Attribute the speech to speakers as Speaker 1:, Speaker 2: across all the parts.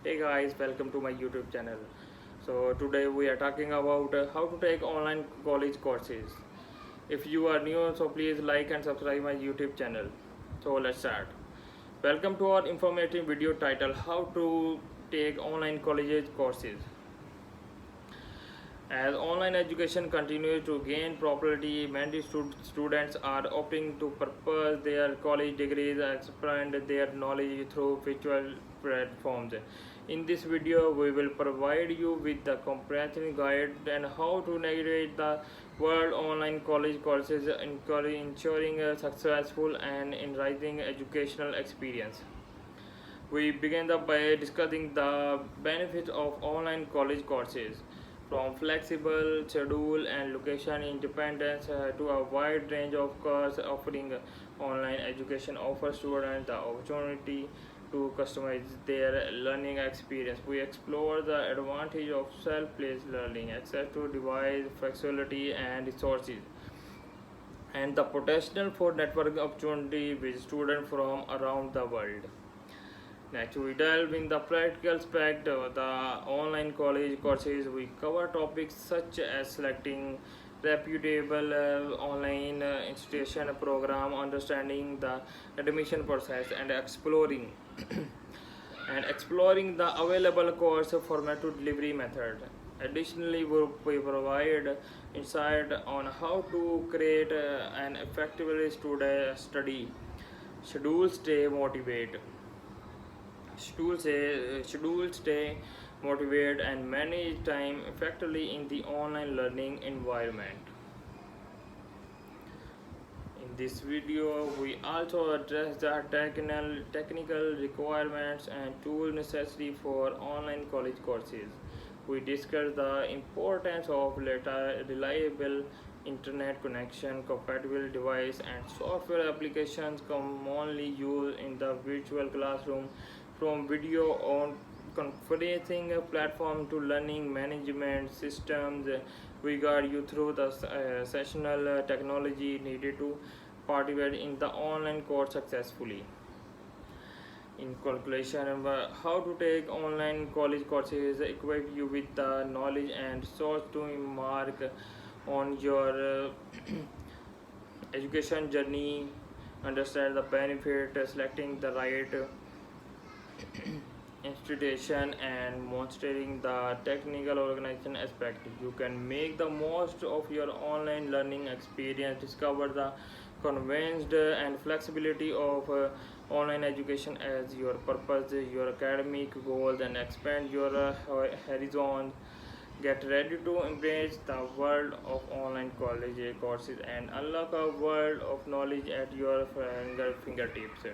Speaker 1: Hey guys, welcome to my YouTube channel. So today we are talking about how to take online college courses. If you are new, so please like and subscribe my YouTube channel. So let's start. Welcome to our informative video titled How to Take Online College Courses. As online education continues to gain popularity, many students are opting to purchase their college degrees and expand their knowledge through virtual platforms. In this video, we will provide you with the comprehensive guide and how to navigate the world online college courses, ensuring a successful and enriching educational experience. We begin by discussing the benefits of online college courses, from flexible schedule and location independence to a wide range of courses offering. Online education offers students the opportunity to customize their learning experience. We explore the advantage of self-paced learning, access to device, flexibility, and resources, and the potential for networking opportunity with students from around the world. Next, we delve in the practical aspect of the online college courses. We cover topics such as selecting reputable online institution program, understanding the admission process, and exploring the available course format to delivery method. Additionally, we provide insight on how to create an effective study schedule, stay motivated and manage time effectively in the online learning environment. In this video, we also address the technical requirements and tools necessary for online college courses. We discuss the importance of reliable internet connection, compatible device, and software applications commonly used in the virtual classroom, from video on conferencing platform to learning management systems. We guide you through the sessional technology needed to participate in the online course successfully. In conclusion, how to take online college courses equip you with the knowledge and resource to mark on your education journey, understand the benefit, selecting the right institution, and monitoring the technical organization aspect. You can make the most of your online learning experience, discover the convenience and flexibility of online education as your purpose, your academic goals, and expand your horizons. Get ready to embrace the world of online college courses and unlock a world of knowledge at your fingertips.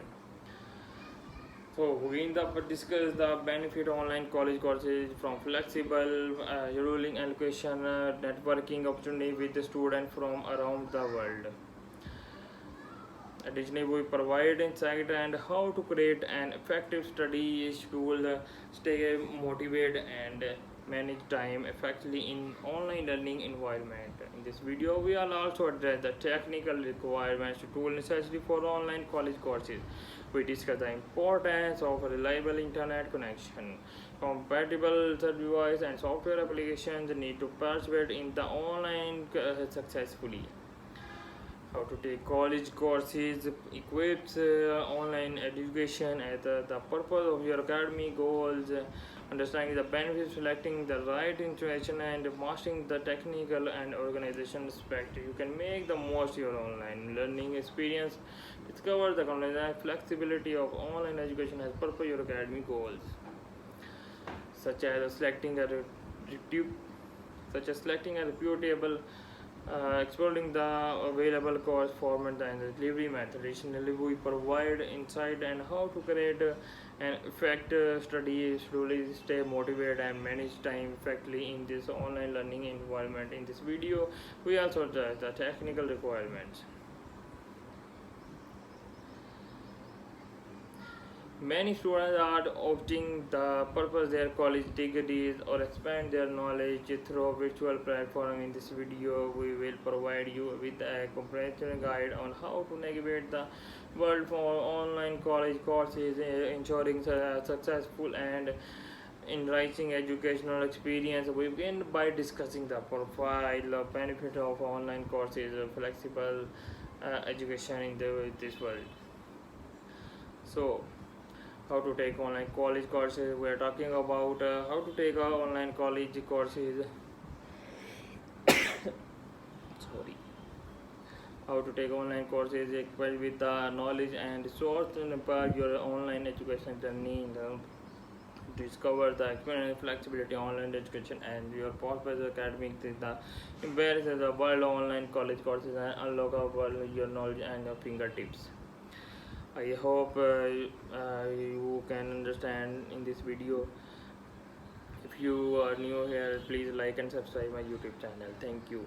Speaker 1: So we in the discuss the benefit of online college courses, from flexible ruling allocation, networking opportunity with the student from around the world. Additionally, we provide insight and how to create an effective study schedule, stay motivated, and manage time effectively in online learning environment. In this video, we will also address the technical requirements, tools necessary for online college courses. We discuss the importance of a reliable internet connection, compatible device, and software applications need to participate in the online successfully. How to take college courses equips online education at the purpose of your academic goals, understanding the benefits, selecting the right information, and mastering the technical and organization aspect. You can make the most of your online learning experience, discover the flexibility of online education as per your academic goals, such as selecting a reputable, exploring the available course format and the delivery method. Additionally, we provide insight and how to create an effective study schedule, stay motivated, and manage time effectively in this online learning environment. In this video, we also address the technical requirements. Many students are opting the purpose their college degrees or expand their knowledge through virtual platform. In this video, we will provide you with a comprehensive guide on how to navigate the world for online college courses, ensuring successful and enriching educational experience. We begin by discussing the profile, benefit of online courses, flexible education in this world. So, how to take online college courses, we are talking about how to take online college courses. Sorry. How to take online courses equipped with the knowledge and resource to empower your online education journey. Discover the experience flexibility online education and your purpose academic is the embrace the world online college courses and unlock your knowledge and your fingertips. I hope you can understand in this video. If you are new here, please like and subscribe my YouTube channel. Thank you.